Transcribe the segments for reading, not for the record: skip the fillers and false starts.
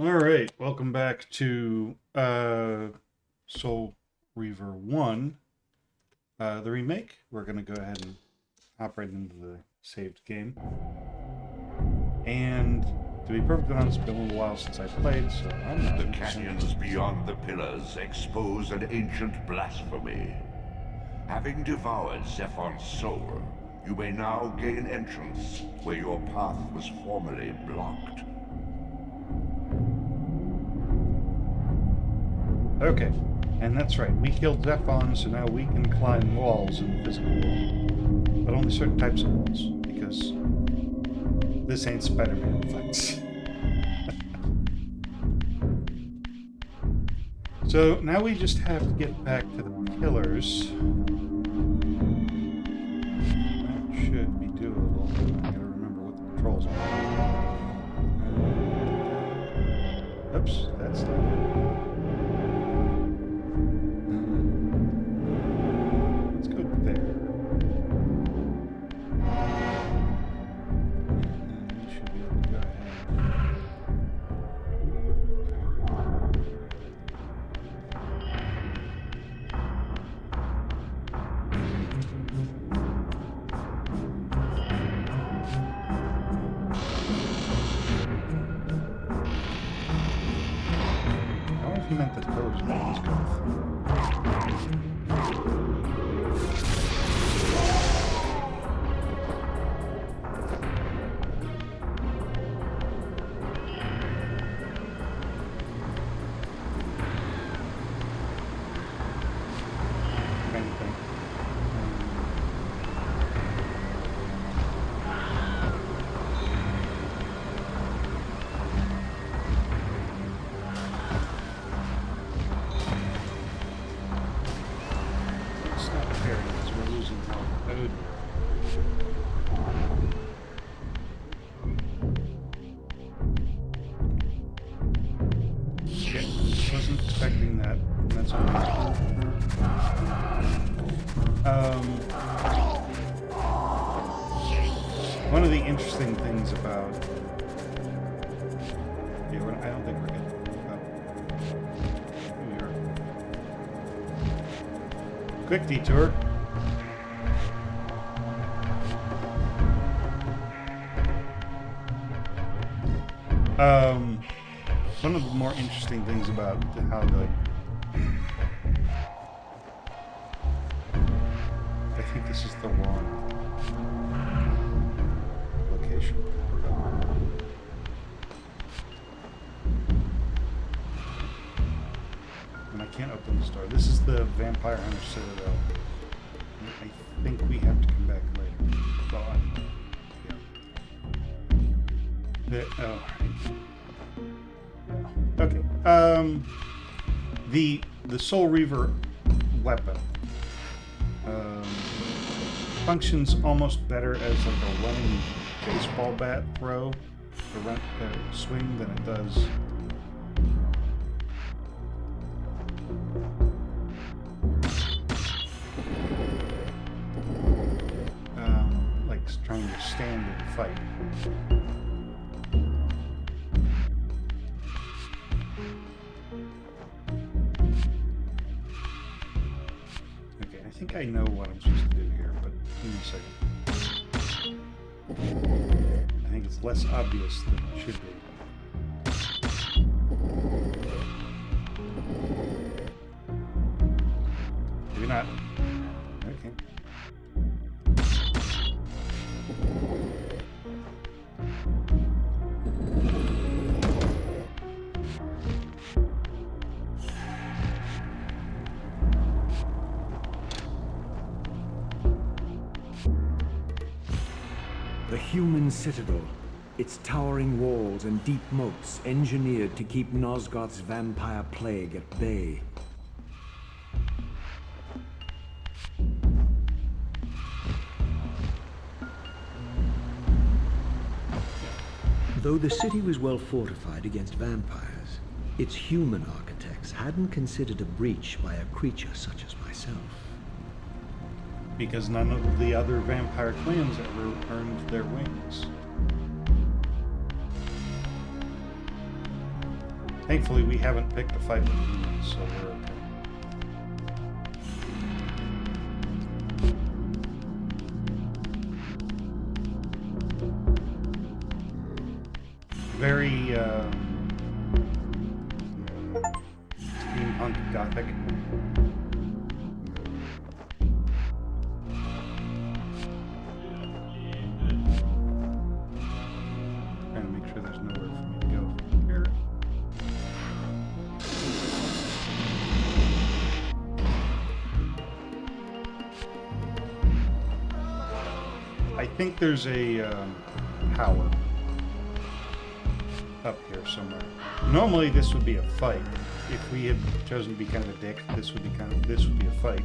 Alright, welcome back to Soul Reaver 1, the remake. We're going to go ahead and hop right into the saved game. And to be perfectly honest, it's been a little while since I played, so I'm not... The canyons beyond the pillars expose an ancient blasphemy. Having devoured Zephon's soul, you may now gain entrance where your path was formerly blocked. Okay, and that's right. We killed Zephon, so now we can climb walls in the physical world. But only certain types of walls, because this ain't Spider-Man fights. So now we just have to get back to the pillars. That should be doable. I gotta remember what the controls are. Oops, that's not it. Let's go there. And we should be able to go ahead. I wonder if he meant that those ones go through. Kind of thing. It's not fair because we're losing code. Shit, wasn't expecting that. That's okay. One of the interesting things about... Yeah, I don't think we're good. Quick detour. One of the more interesting things about how the... I think this is the wrong location. And I can't open this door. This is the Vampire Hunter Citadel. I think we have to come back later. Well, yeah. Oh, okay. The Soul Reaver weapon functions almost better as like a running baseball bat throw, or swing than it does. Like trying to stand and fight. Okay, I think I know what I'm supposed to do here, but give me a second. I think it's less obvious than it should be. Maybe not. Okay. The human citadel, its towering walls and deep moats engineered to keep Nosgoth's vampire plague at bay. Though the city was well fortified against vampires, its human architects hadn't considered a breach by a creature such as myself. Because none of the other vampire clans ever earned their wings. Thankfully, we haven't picked a fight with humans, so we're okay. Very steampunk gothic. Trying to make sure there's nowhere for me to go from here. I think there's a power up here somewhere. Normally this would be a fight. If we had chosen to be kind of a dick, this would be a fight,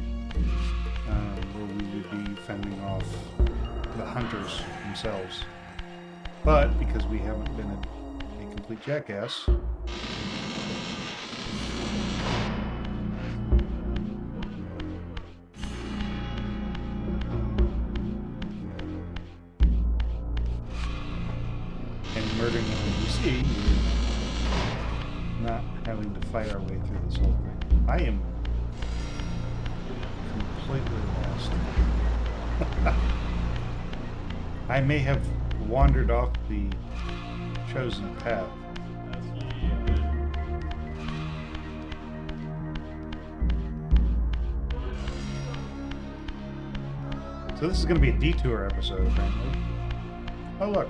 where we would be fending off the hunters themselves. But because we haven't been a complete jackass, and murdering an NPC, not having to fight our way through this whole thing. I am completely lost. I may have wandered off the chosen path. So this is going to be a detour episode, apparently. Oh, look.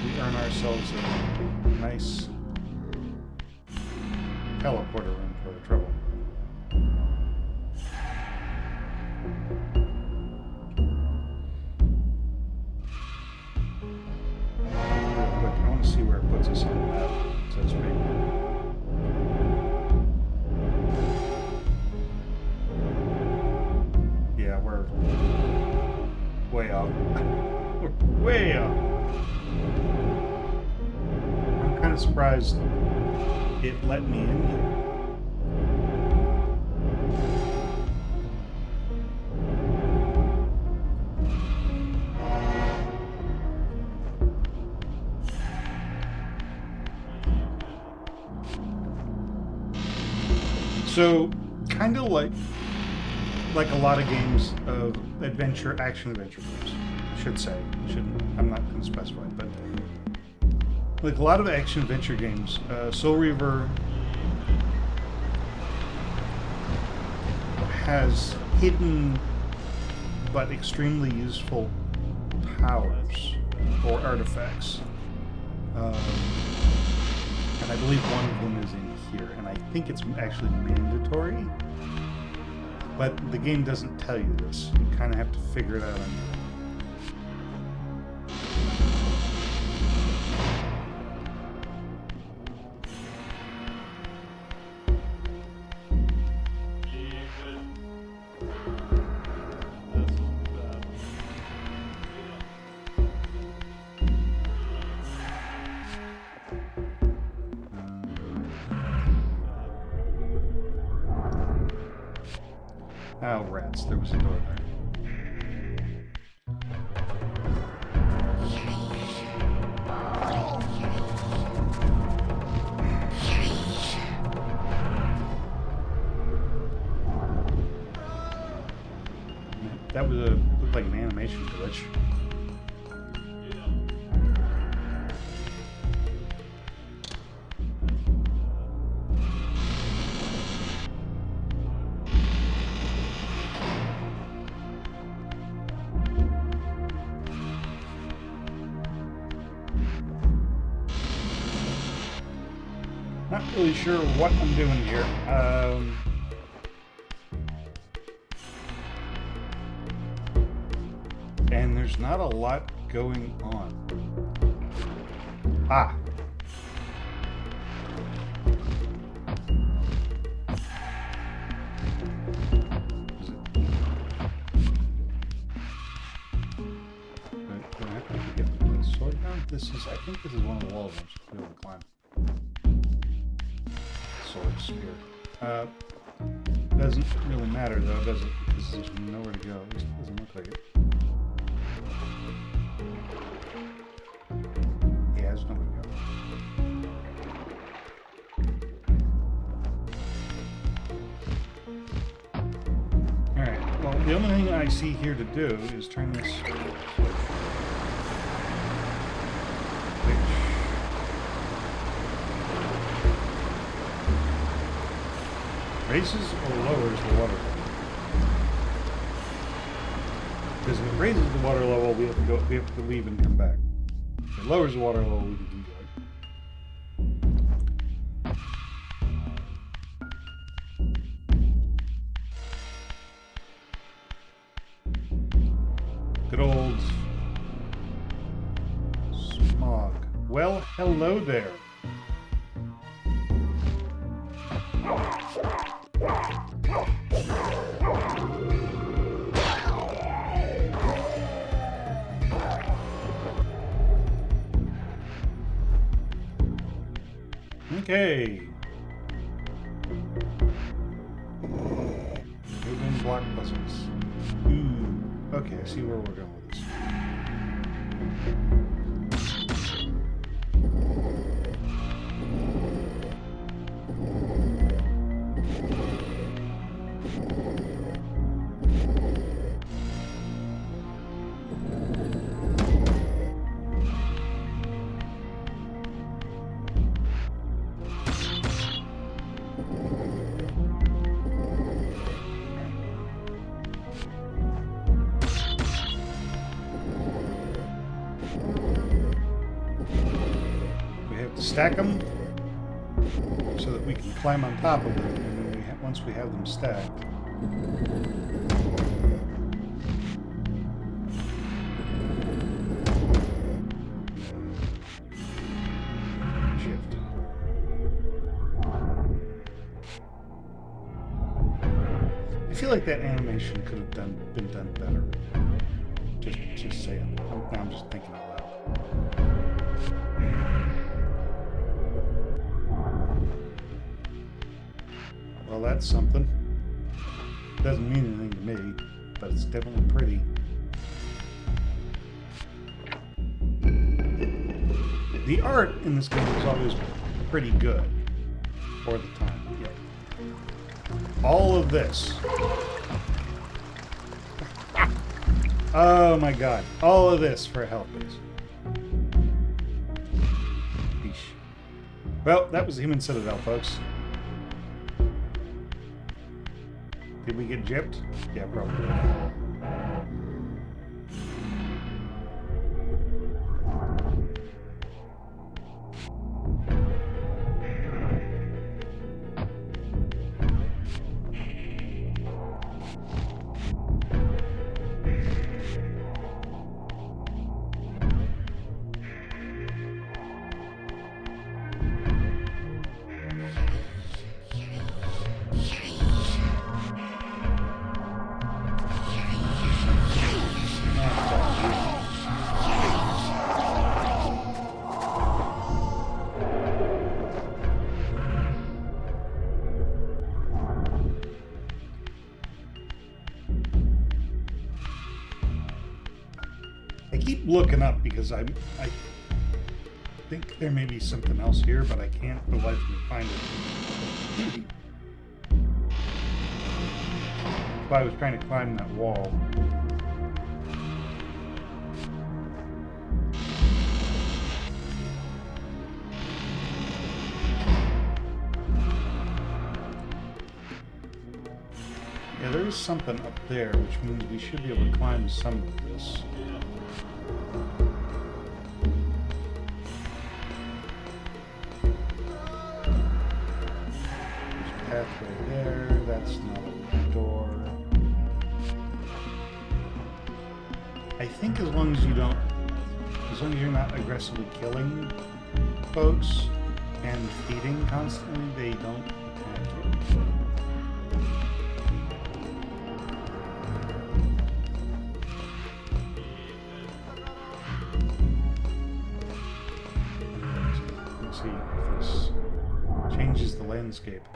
We earn ourselves a nice teleporter room for the trouble. Real quick, I want to see where it puts us on the map, so to speak. Yeah, we're way off. We're way off. I'm kind of surprised it let me in here. So, kind of like a lot of games of action-adventure games, I should say. I'm not going to specify, but like a lot of action-adventure games, Soul Reaver has hidden but extremely useful powers or artifacts. And I believe one of them is in here, and I think it's actually mandatory, but the game doesn't tell you this. You kind of have to figure it out on your own. Oh, rats. There was a door there. That was looked like an animation glitch. Not really sure what I'm doing here. And there's not a lot going on. Ah. Is it? Do I have to get the sword down? I think this is one of the walls I'm supposed to be able to climb. Sword spear. Doesn't really matter though, does it? Because there's nowhere to go. At least it doesn't look like it. the only thing I see here to do is turn this switch. Raises or lowers the water level. Because if it raises the water level, we have to leave and come back. If it lowers the water level, we can go. Good old smog. Well, hello there. Okay. Moving block puzzles. Ooh. Okay, I see where we're going with this. Stack them so that we can climb on top of them, and then once we have them stacked, shift. I feel like that animation could have been done better. Just saying. I'm just thinking out loud. Well, that's something. Doesn't mean anything to me, but it's definitely pretty. The art in this game is always pretty good for the time. Yeah. All of this. Oh my god. All of this for a health base. Eesh. Well, that was the Human Citadel, folks. Did we get gypped? Yeah, probably. Looking up because I think there may be something else here, but I can't for the life of me find it. That's why I was trying to climb that wall. Yeah, there is something up there, which means we should be able to climb some of this. Pathway there, that's not a door. I think as long as you're not aggressively killing folks and feeding constantly, they don't attack you. Let's see if this changes the landscape.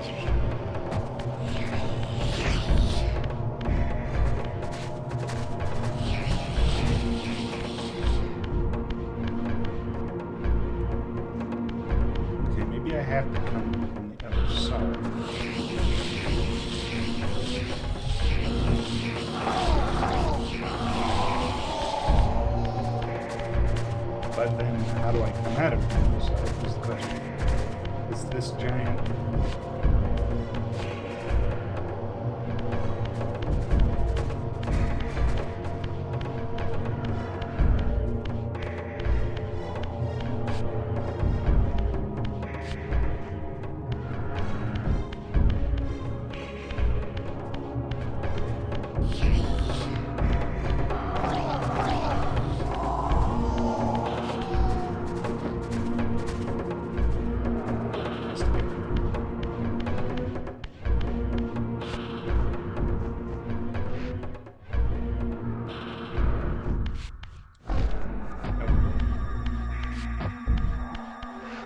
censorship. Okay, maybe I have to come on the other side. But then, how do I come out of the other side is the question. Is this giant?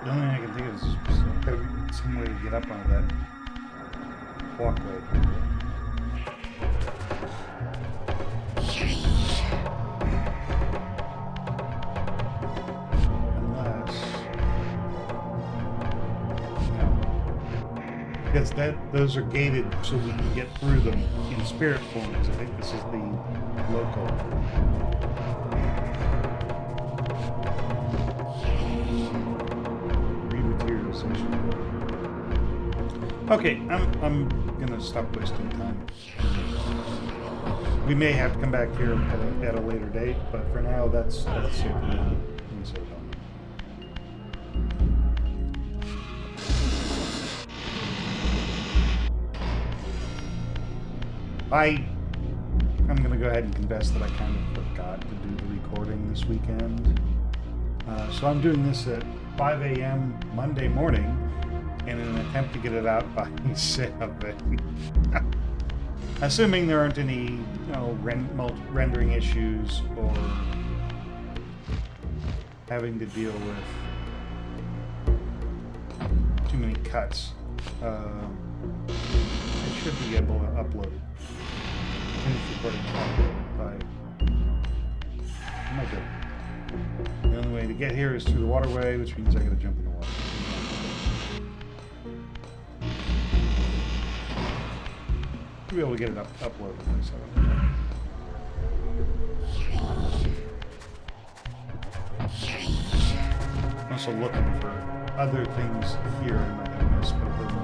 The only thing I can think of is some way to get up onto that walkway. Unless... No. Because those are gated so we can get through them in spirit form, because I think this is the local. Okay, I'm gonna stop wasting time. We may have to come back here at a later date, but for now, that's it. I'm gonna go ahead and confess that I kind of forgot to do the recording this weekend. So I'm doing this at 5 a.m. Monday morning in an attempt to get it out by 7. Assuming there aren't any, rendering issues or having to deal with too many cuts. I should be able to upload it. Finish recording by... What am I doing? The only way to get here is through the waterway, which means I gotta jump in the water. I'll be able to get it uploaded myself. I'm also looking for other things here I might have missed, but other than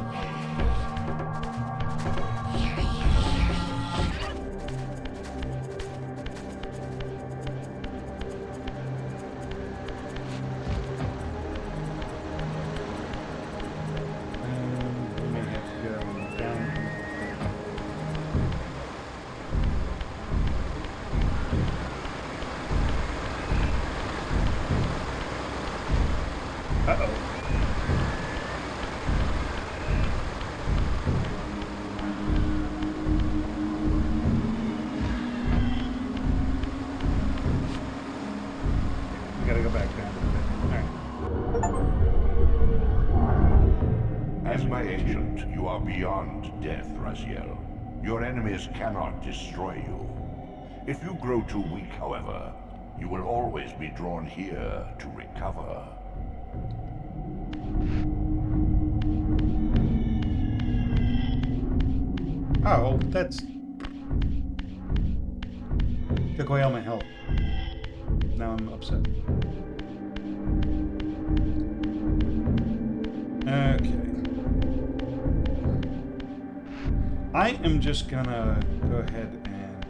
your enemies cannot destroy you. If you grow too weak, however, you will always be drawn here to recover. Oh, that's... took away all my health. Now I'm upset. Okay. I am just gonna go ahead and...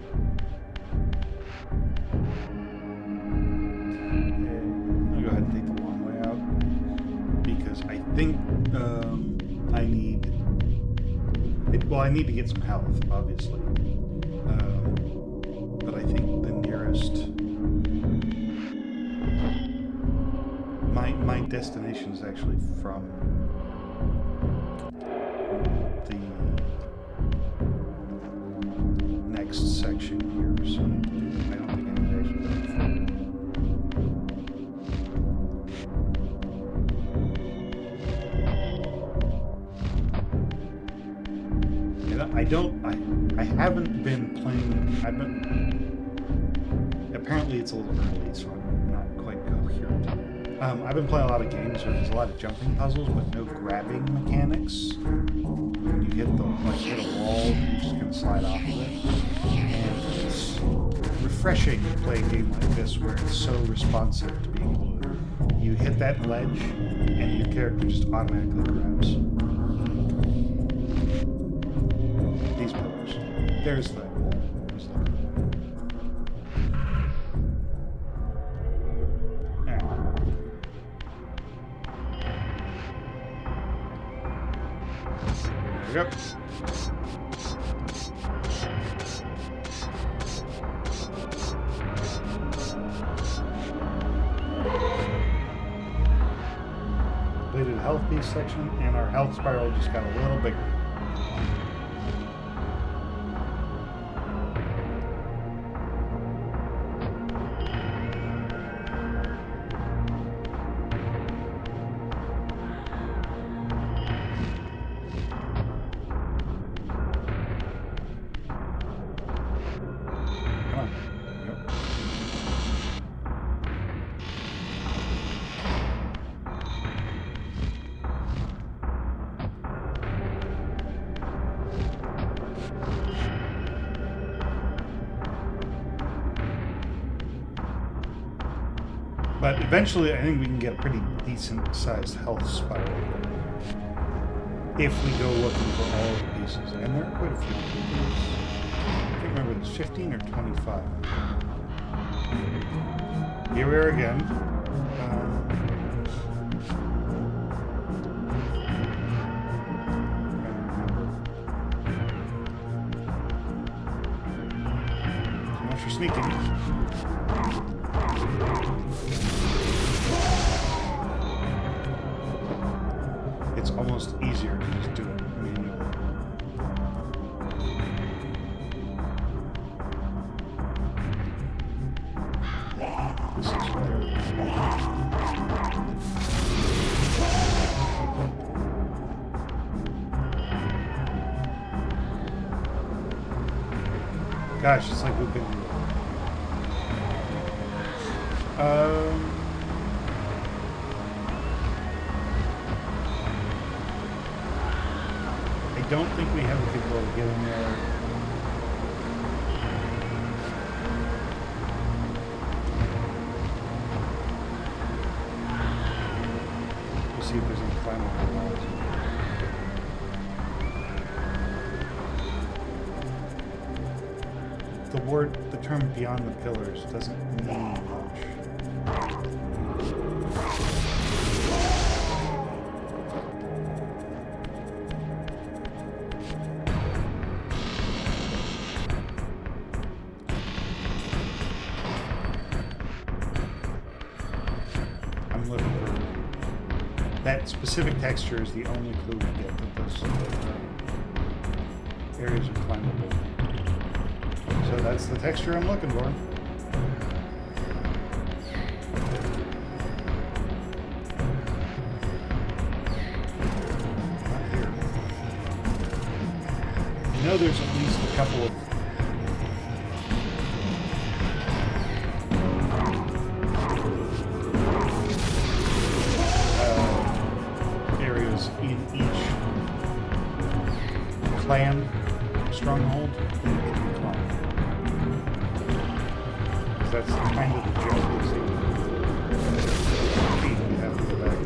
I'm gonna go ahead and take the long way out. Because I think I need... I need to get some health, obviously. But I think the nearest... My destination is actually from the next section here, so I don't think I need to actually go forward. I haven't been playing. Apparently it's a little early, so I'm not quite coherent. I've been playing a lot of games where there's a lot of jumping puzzles, but no grabbing mechanics. When you hit hit a wall, you're just gonna slide off of it. And it's refreshing to play a game like this where it's so responsive to being able to. You hit that ledge, and your character just automatically grabs. These pillars. There's the hole. There we go. Completed health piece section, and our health spiral just got a little bigger. But eventually, I think we can get a pretty decent-sized health spiral if we go looking for all of the pieces. And there are quite a few. I can't remember, there's 15 or 25. Here we are again. So much for sneaking. It's almost easier to just do it manually. This is where... Gosh, it's like we've been... I don't think we have a good way to get in there. We'll see if there's any climbable walls. The term beyond the pillars doesn't mean much. That specific texture is the only clue we get that those areas are climbable. So that's the texture I'm looking for. Not here. You know there's at least a couple of in each clan stronghold that you can climb. Because that's kind of the joke, you see. Feet you have to go back.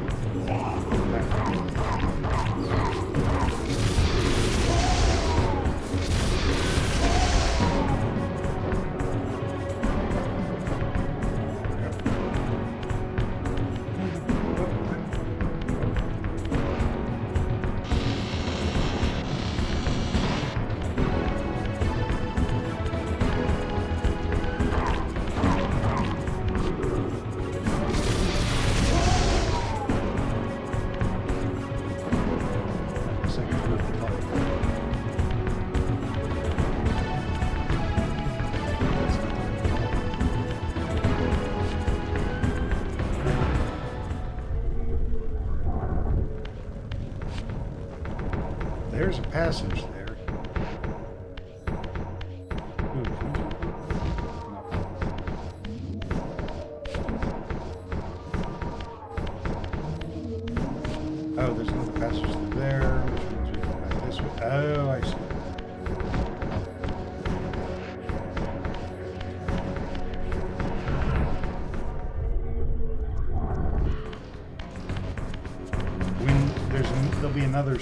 There's a passage there. Oh, I see. There'll be another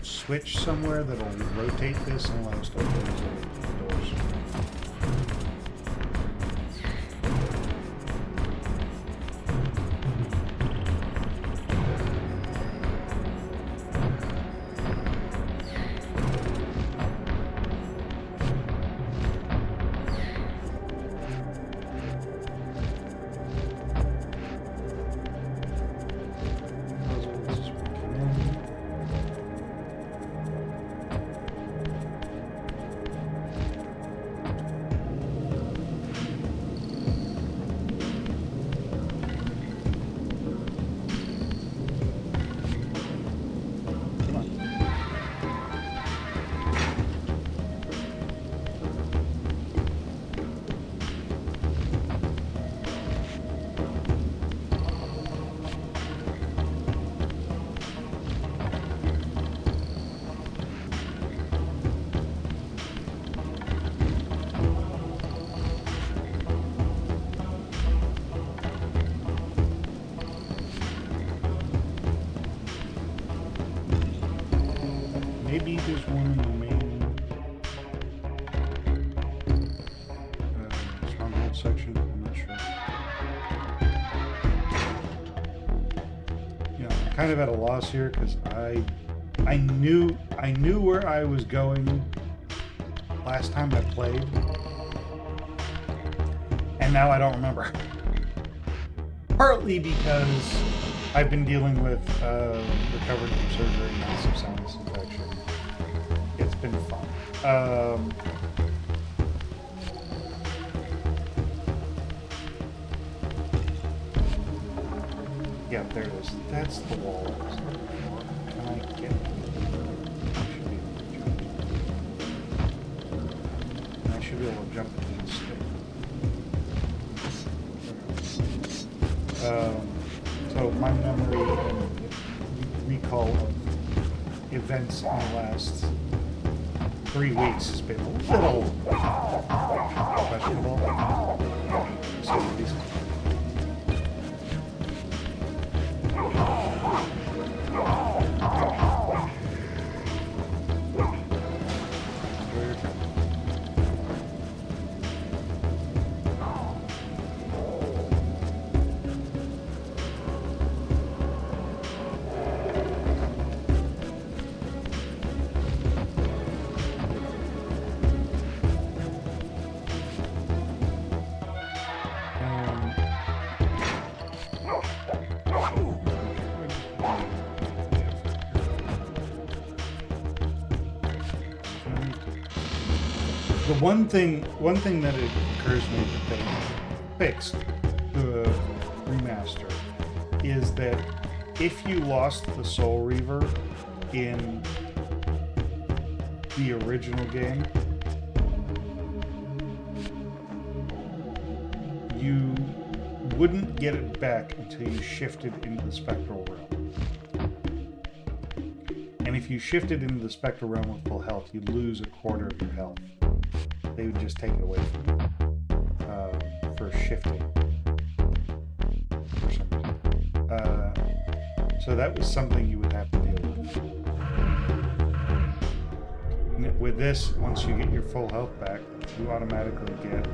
switch somewhere that'll rotate this and allow us to open these little doors. Maybe there's one in the main stronghold section. I'm not sure. Yeah, I'm kind of at a loss here because I knew where I was going last time I played, and now I don't remember. Partly because I've been dealing with recovering from surgery, massive sinus infection. It's been fun. Yeah, there it is. That's the wall. Can I get it? I should be able to jump it instead. So my memory and recall of events in the last 3 weeks has been a little questionable. So these one thing that it occurs to me that they fixed the remaster is that if you lost the Soul Reaver in the original game, you wouldn't get it back until you shifted into the Spectral Realm. And if you shifted into the Spectral Realm with full health, you'd lose a quarter of your health. They would just take it away from you for shifting for some reason. So that was something you would have to deal with. And with this, once you get your full health back, you automatically get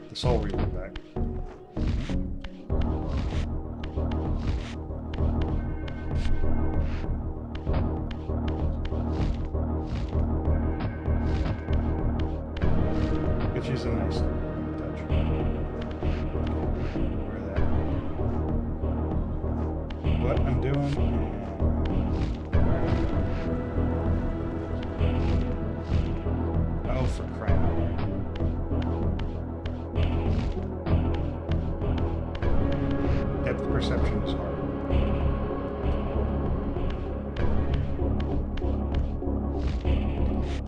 the Soul Reaver back. Which is a nice touch. Where that? What I'm doing. Oh, for crap. Depth perception is hard.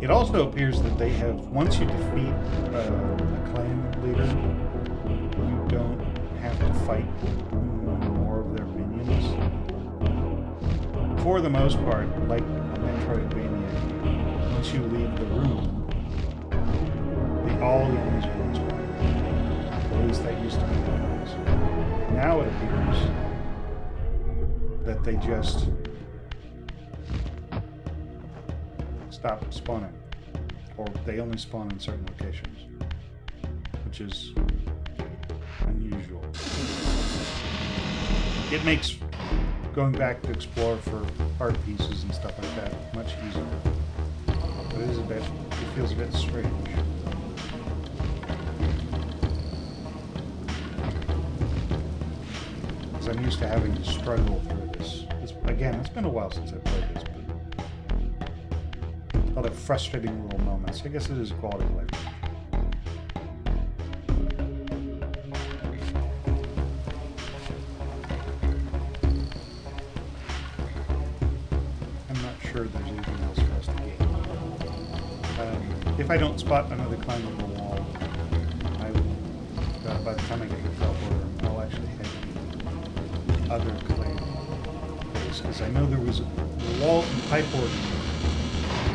It also appears that they have, once you defeat a clan leader, you don't have to fight more of their minions. for the most part, like a Metroidvania, once you leave the room, all the enemies will spawn. At least that used to be the case. Now it appears that they just stop spawning, or they only spawn in certain locations, which is unusual. It makes going back to explore for art pieces and stuff like that much easier, but it feels a bit strange. I'm used to having to struggle through this. Again, it's been a while since I played this, but a lot of frustrating little moments. I guess it is a quality of life. I'm not sure there's anything else for us to gain. If I don't spot another climbable wall, I will, by the time I get to the teleporter, I'll actually head other clay place, because I know there was a wall and pipe order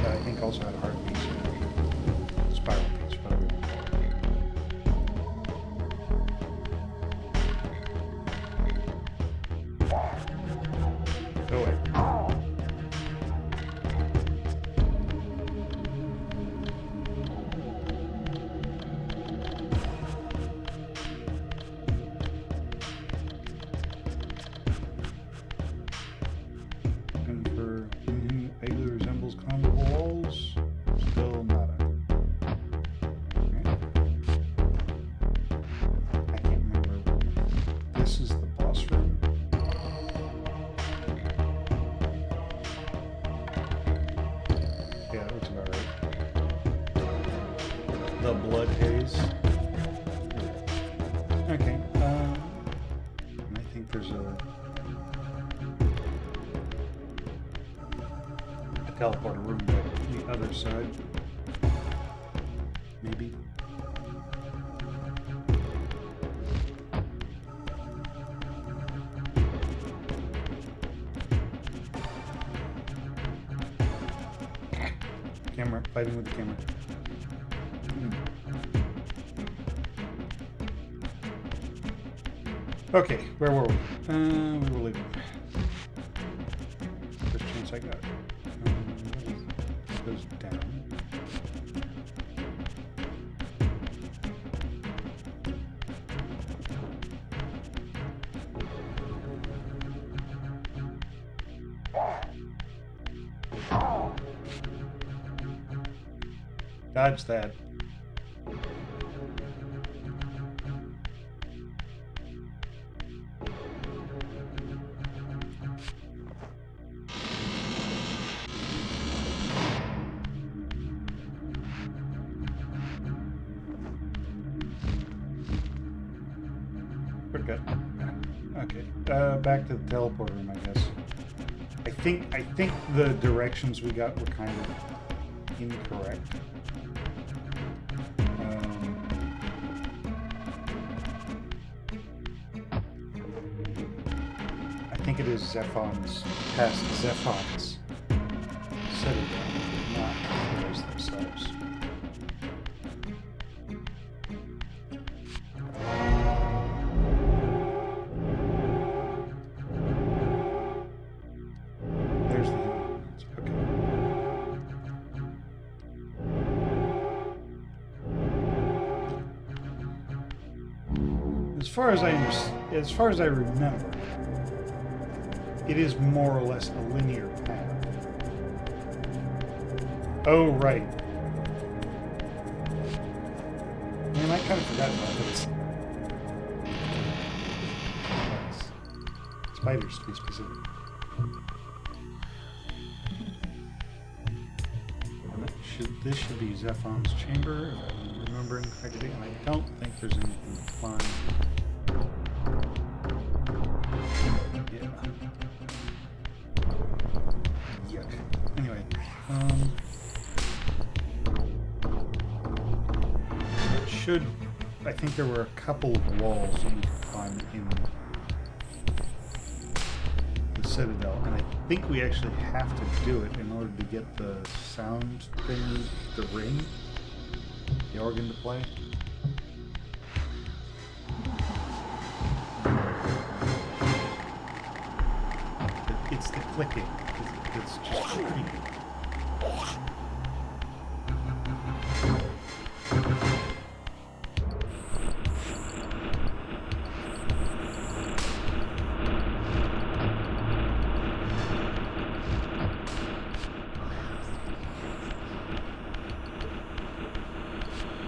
that I think also had a heart piece and a spiral piece, whatever you want to call it. Go away. Teleporter room by the other side. Maybe. Camera, fighting with the camera. Okay, where were we? We were leaving. First chance I got. Goes down. Dodge that. Okay. Back to the teleporter room, I guess. I think the directions we got were kind of incorrect. I think it is Zephon's, past Zephon's citadel, not the pillars themselves. As far as I remember, it is more or less a linear path. Oh, right. Man, I kind of forgot about this. Spiders, to be specific. And this should be Zephon's chamber, if I'm remembering correctly, and I don't think there's anything to climb. Anyway, I think there were a couple of walls that you could climb in the Citadel, and I think we actually have to do it in order to get the sound thing, the ring, the organ to play. It's the clicking. It's just creepy.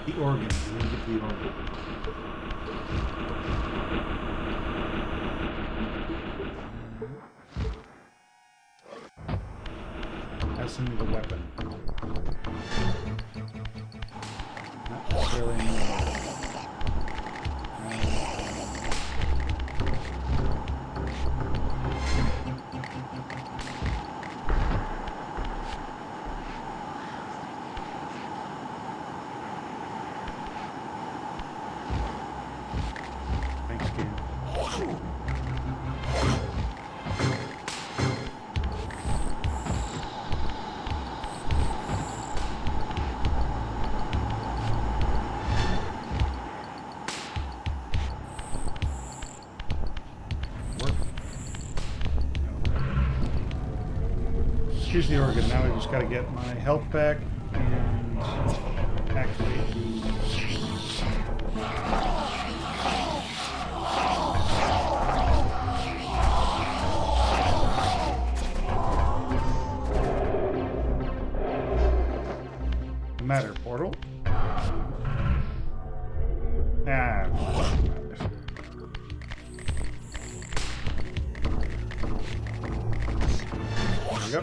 The organ. We need to get the organ. That's in the weapon. Not necessarily in the weapon. Thanks, game. Here's the organ. Now I just got to get my health back and activate the matter portal. Ah. There we go.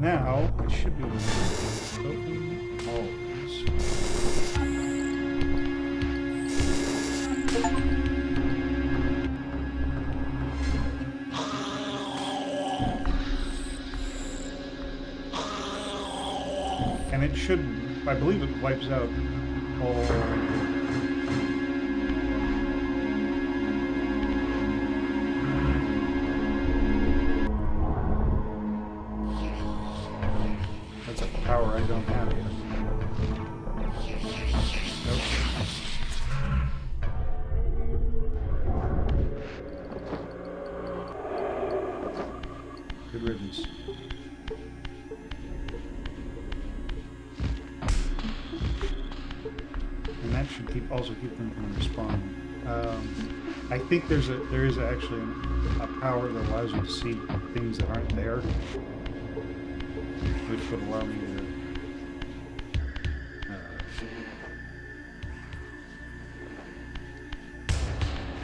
Now, I should be able to open all of these. And it should, I believe it wipes out all... That's a power I don't have yet. Nope. Good riddance. And that should also keep them from respawning. I think there is actually a power that allows you to see things that aren't there, which would allow me to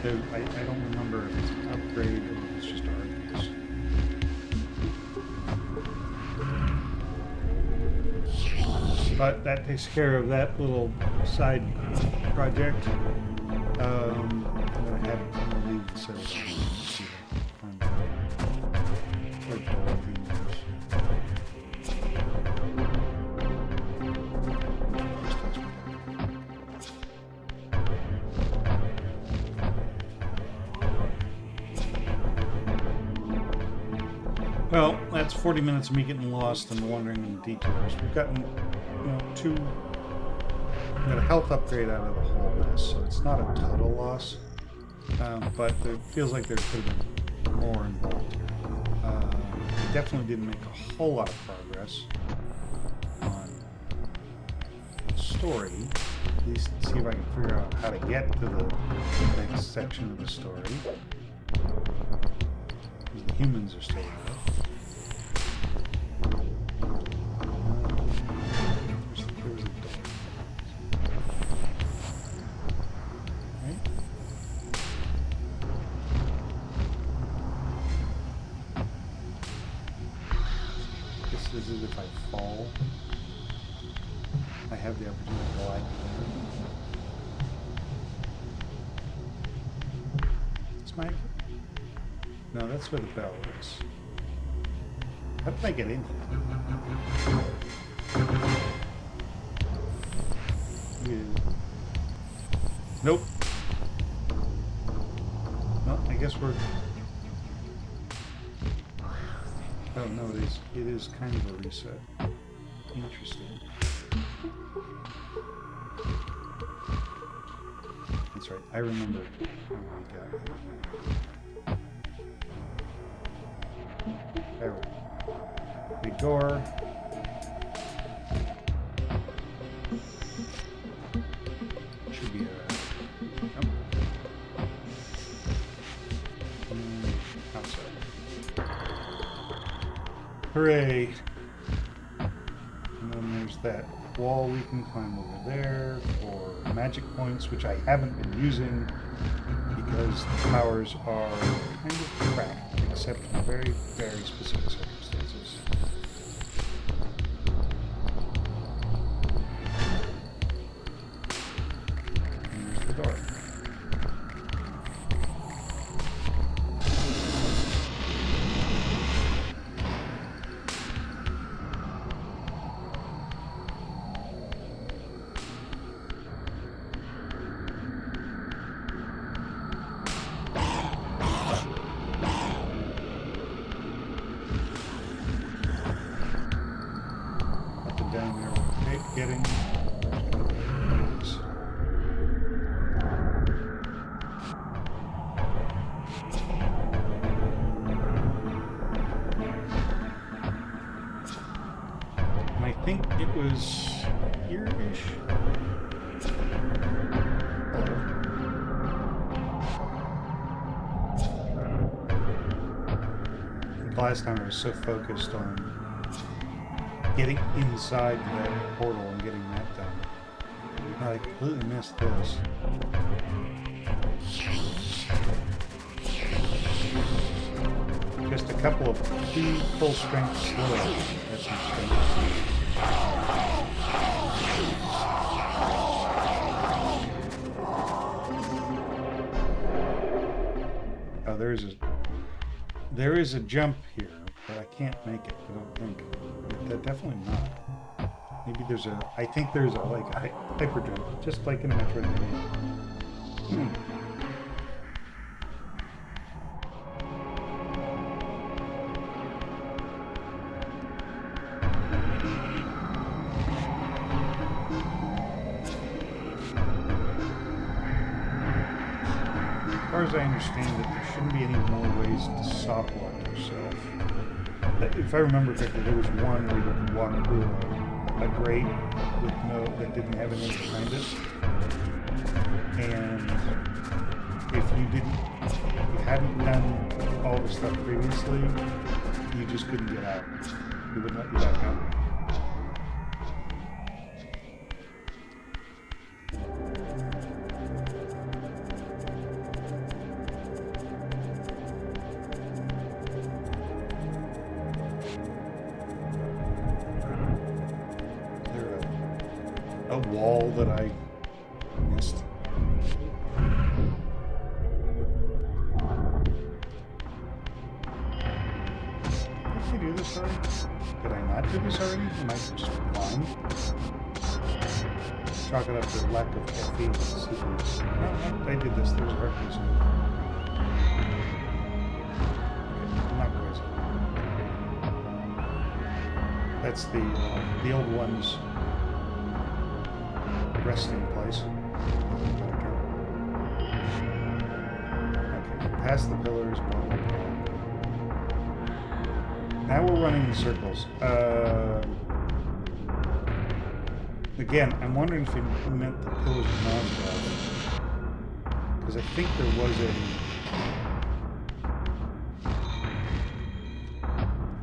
I don't remember if it's an upgrade or if it's just armies. But that takes care of that little side project. I'm gonna leave the sales. Well, that's 40 minutes of me getting lost and wandering in detours. We've gotten, we got a health upgrade out of the whole mess, so it's not a total loss. But it feels like there could have been more involved. We definitely didn't make a whole lot of progress on the story. At least see if I can figure out how to get to the next section of the story. Because the humans are still alive. This is if I fall, I have the opportunity to glide there. It's my... No, that's where the bell is. How did I get in here? Yeah. Nope. Well, I guess we're... Oh, no, it is kind of a reset. Interesting. That's right, I remember how we got it. There we go. Big door. Should be a... Nope. Outside. Hooray! And then there's that wall we can climb over there for magic points, which I haven't been using because the powers are kind of crap, except in very, very specific circumstances. And there's the door. Down there, getting and I think it was here-ish. Last time I was so focused on getting inside that portal and getting that done. I completely missed this. Just a couple of full strength slow. That's interesting. Oh, there is a jump here, but I can't make it, I don't think. Definitely not. Maybe there's a... I think there's a, like, a hyper jump, just like in a Metroidvania. As far as I understand it, there shouldn't be any more ways to soft lock yourself. If I remember correctly, there was one where you could walk through a grate with that didn't have anything behind it. And if you hadn't done all the stuff previously, you just couldn't get out. It wouldn't let you back out. A wall that I missed. Did I do this already? Did I not do this already? Am I just blind? Chalk it up to lack of caffeine. No, I did this. There's a heart reason. Okay, I'm not crazy. That's the old one's resting place. Okay, past the pillars, blah, blah, blah. Now we're running in circles. Again, I'm wondering if it meant the pillars of non-stop. Because I think there was a...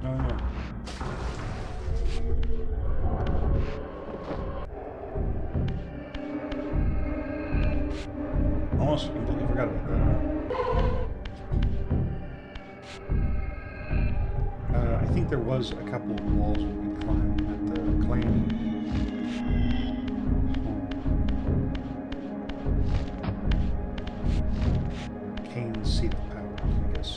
No. Almost completely forgot about that. I think there was a couple of walls we could climb at the claim. Kane's seat of power, I guess.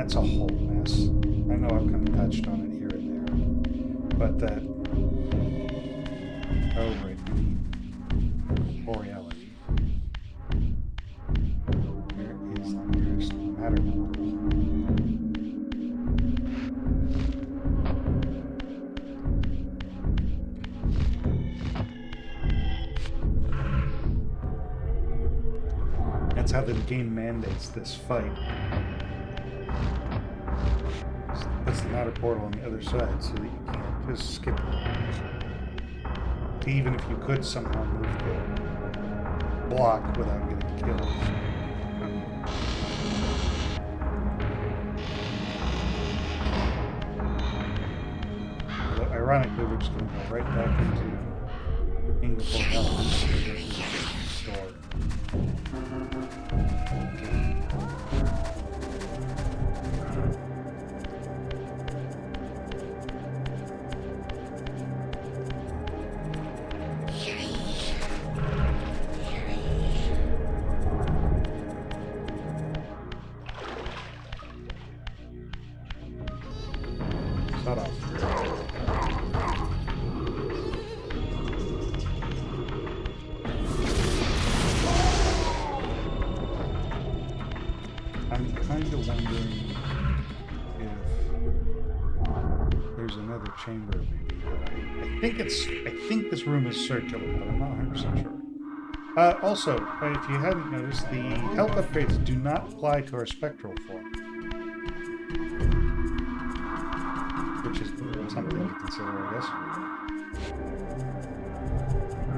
that's a whole mess. I know I've kind of touched on it here and there, but that... Oh, right, we need Boreality. Where is the nearest matter portal? That's how the game mandates this fight. Puts the matter portal on the other side so that you can't just skip it. Even if you could somehow move the block without getting killed. But ironically, we're just going to go right back into Inglepool Health store. Shut off. I'm kind of wondering if there's another chamber maybe. I think this room is circular, but I'm not 100% sure. Also, if you hadn't noticed, the health upgrades do not apply to our spectral form, which is something to consider, I guess.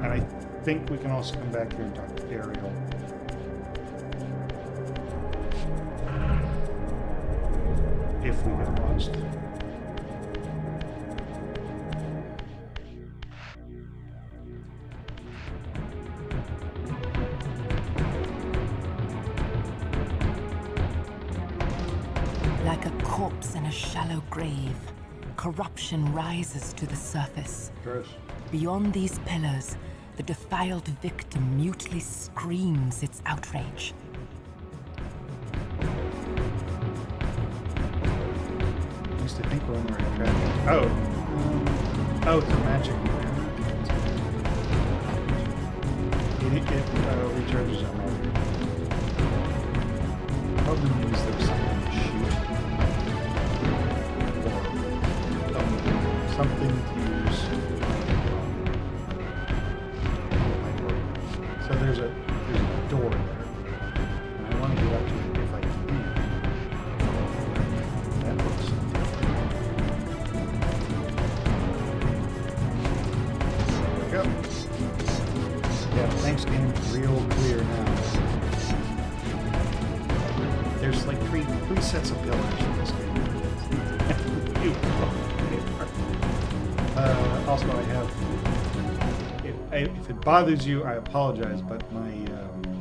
And I think we can also come back here and talk to Ariel. If we get lost. Like a corpse in a shallow grave, corruption rises to the surface. Gross. Beyond these pillars, the defiled victim mutely screams its outrage. At least I think we're on the right track. Oh, it's a magic. It recharges on all. Probably means there's something to shoot. Or something to use. So there's a door there. And I want to get up to it if I can. That looks there we go. Yeah, thanks game. Real clear now. There's like three sets of pillars in this game. Also, I have... If it bothers you, I apologize, but my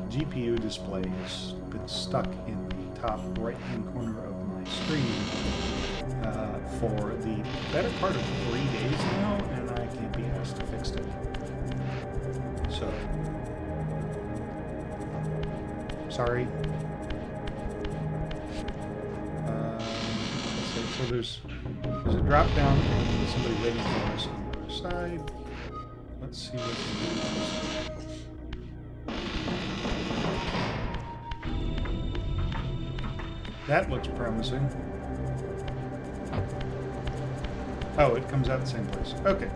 GPU display has been stuck in the top right-hand corner of my screen for the better part of 3 days now, and I can't be asked to fix it. So, sorry. So there's a drop down and there's somebody waiting for us on the other side. Let's see what we do. That looks promising. Oh, it comes out the same place. Okay.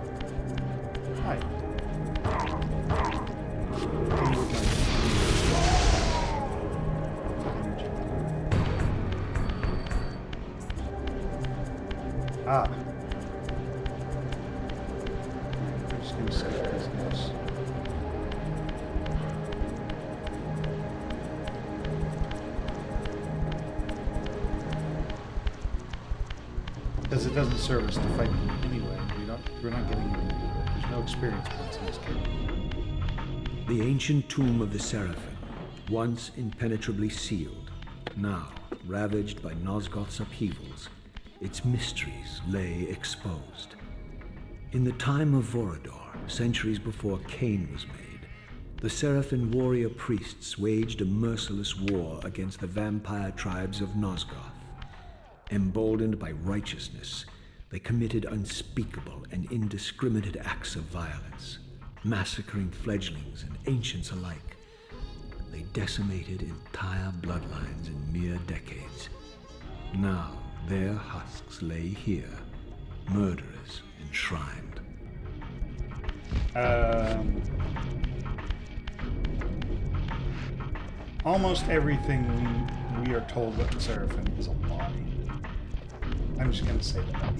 Hi. Ah. I'm just going to set up his nose. Because it doesn't serve us to fight them anyway. We're not getting any. There's no experience points in this game. The ancient tomb of the Seraphim, once impenetrably sealed, now ravaged by Nosgoth's upheavals, its mysteries lay exposed. In the time of Vorador, centuries before Cain was made, the Seraphim warrior priests waged a merciless war against the vampire tribes of Nosgoth. Emboldened by righteousness, they committed unspeakable and indiscriminate acts of violence, massacring fledglings and ancients alike. They decimated entire bloodlines in mere decades. Now their husks lay here, murderers enshrined. Almost everything we are told about the Seraphim is a lie. I'm just going to say that.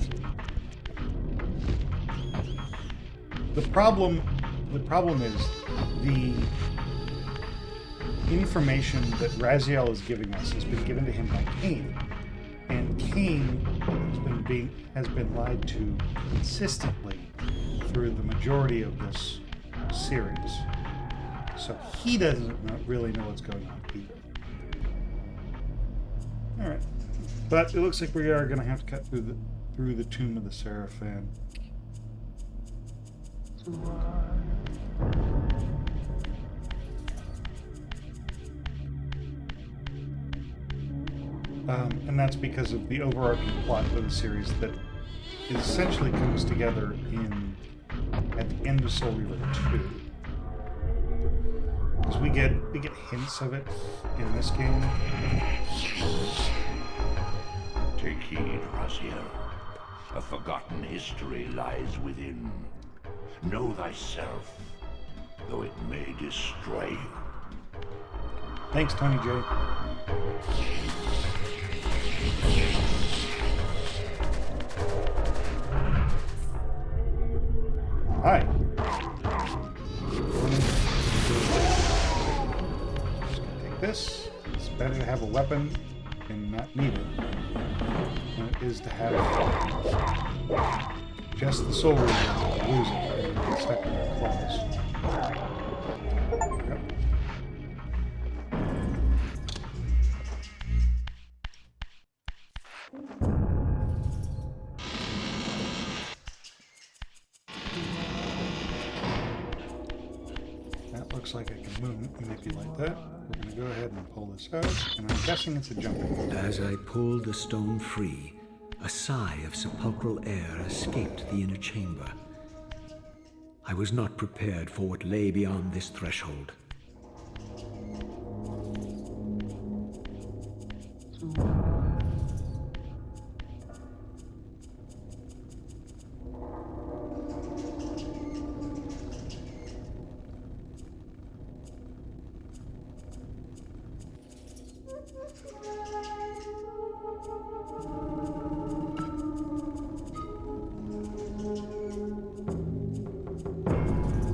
The problem is the information that Raziel is giving us has been given to him by Cain, and Cain has been lied to consistently through the majority of this series. So he doesn't really know what's going on either. All right, but it looks like we are going to have to cut through the tomb of the Seraphim. And that's because of the overarching plot of the series that essentially comes together at the end of Soul Reaver 2. Because we get hints of it in this game. Take heed, Raziel. A forgotten history lies within. Know thyself, though it may destroy you. Thanks, Tony J. Hi. Just gonna take this. It's better to have a weapon and not need it than it is to have just the soul reaver and lose it and get stuck in their claws. Yep. That looks like I can manipulate that. We're going to go ahead and pull this out, and I'm guessing it's a jumping. As I pulled the stone free, a sigh of sepulchral air escaped the inner chamber. I was not prepared for what lay beyond this threshold.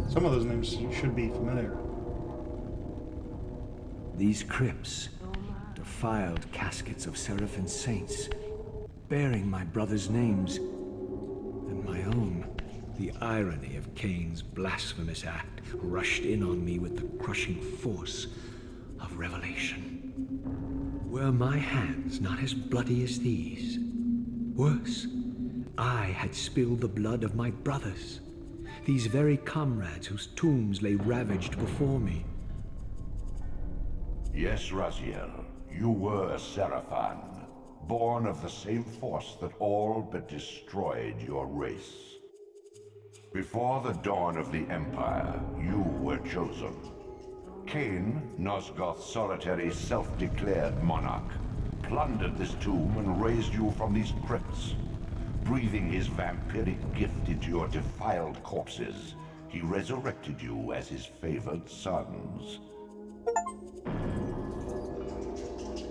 Some of those names should be familiar. These crypts, defiled caskets of Seraphim saints, bearing my brothers' names and my own. The irony of Cain's blasphemous act rushed in on me with the crushing force of revelation. Were my hands not as bloody as these? Worse, I had spilled the blood of my brothers, these very comrades whose tombs lay ravaged before me. Yes, Raziel, you were a Seraphim, born of the same force that all but destroyed your race. Before the dawn of the Empire, you were chosen. Cain, Nosgoth's solitary self-declared monarch, plundered this tomb and raised you from these crypts. Breathing his vampiric gift into your defiled corpses, he resurrected you as his favored sons.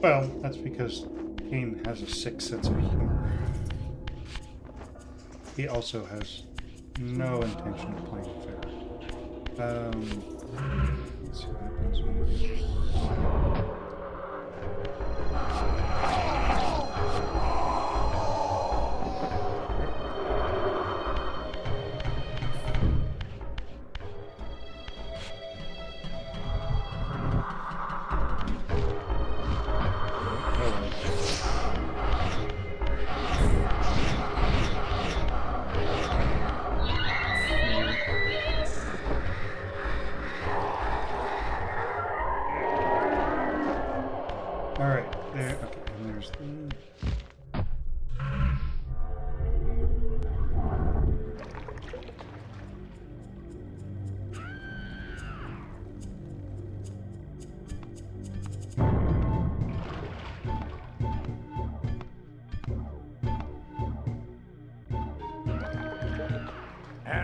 Well, that's because Cain has a sick sense of humor. He also has no intention of playing fair. Let's see what happens when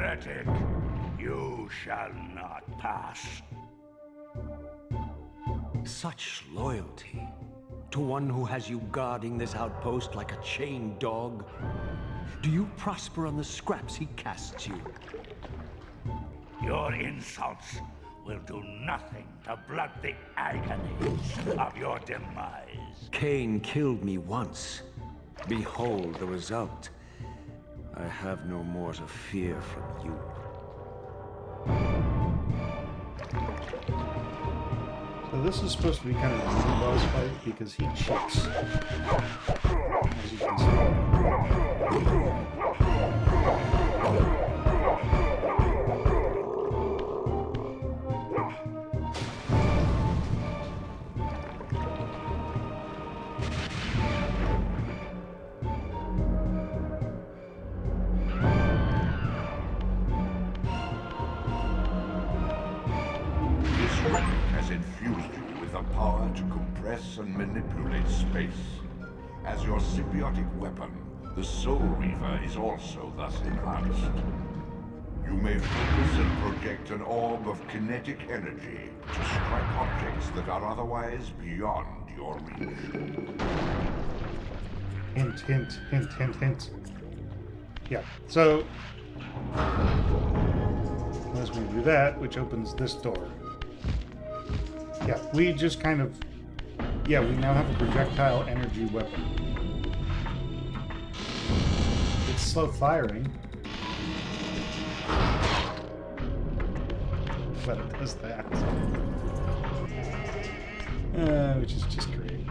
heretic! You shall not pass. Such loyalty to one who has you guarding this outpost like a chained dog. Do you prosper on the scraps he casts you? Your insults will do nothing to blunt the agonies of your demise. Cain killed me once. Behold the result. I have no more to fear from you. So this is supposed to be kind of a mini boss fight because he cheats. As you can see. Infused you with the power to compress and manipulate space. As your symbiotic weapon, the Soul Reaver is also thus enhanced. You may focus and project an orb of kinetic energy to strike objects that are otherwise beyond your reach. Hint, hint, hint, hint, hint. Yeah, so unless we do that, which opens this door. Yeah, we just kind of... Yeah, we now have a projectile energy weapon. It's slow firing. But it does that. Which is just great.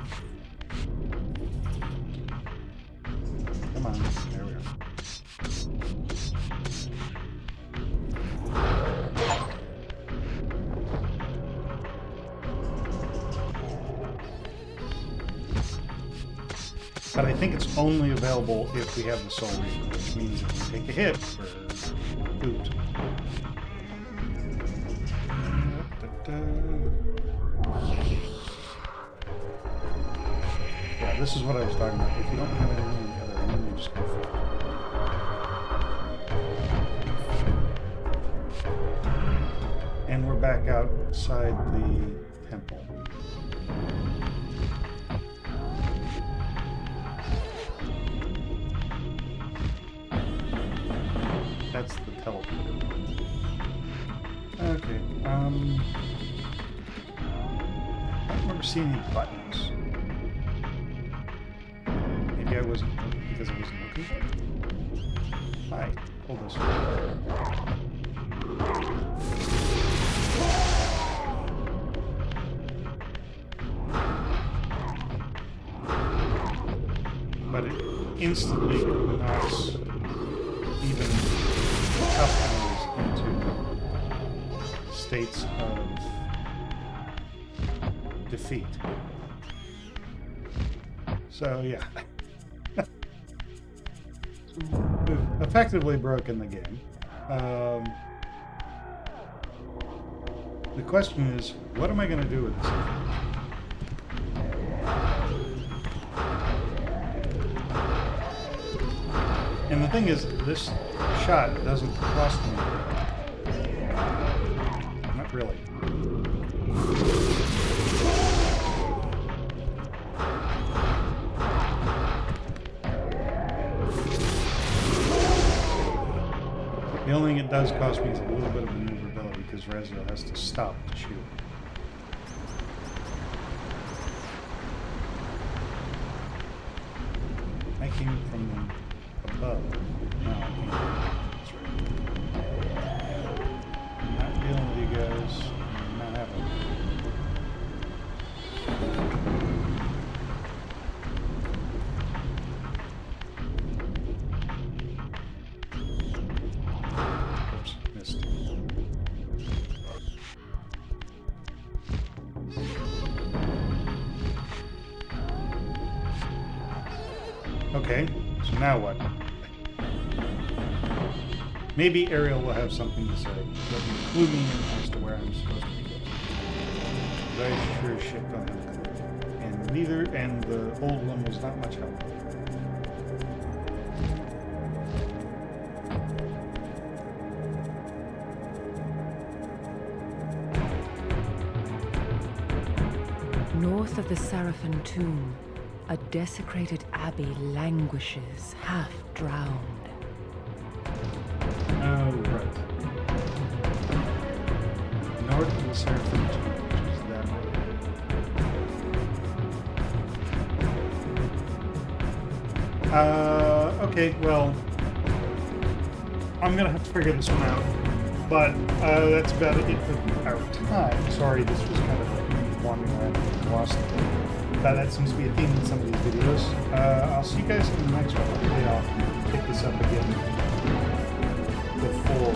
Come on, there we go. But I think it's only available if we have the Soul Reaver, which means if we take a hit, we're pooped. Yeah, this is what I was talking about. If you don't have anything on the other end, you just go for it. And we're back outside the temple. That's the teleporter. Okay, I don't remember seeing any buttons. Maybe I wasn't because I wasn't looking. Hi, hold this. But it instantly knocks even tough enemies into states of defeat. So yeah, we've effectively broken the game. The question is, what am I going to do with this? And the thing is, this shot doesn't cost me. Not really. The only thing it does cost me is a little bit of maneuverability because Rezo has to stop to shoot. I came from above. No, I can't. That's right. I'm not dealing with you guys. I'm not having it. Oops, missed. Okay, so now what? Maybe Ariel will have something to say. Doesn't clue me in as to where I'm supposed to be going. But I sure as shit don't have a clue. And the old one was not much help. north of the Seraphim tomb, a desecrated abbey languishes, half drowned. Oh, right. North of the Seraphim tomb, which is that way. Okay, well, I'm gonna have to figure this one out. But that's about it for our time. Sorry, this was kind of like wandering around and lost. That seems to be a theme in some of these videos. I'll see you guys in the next one. Hopefully I'll pick this up again before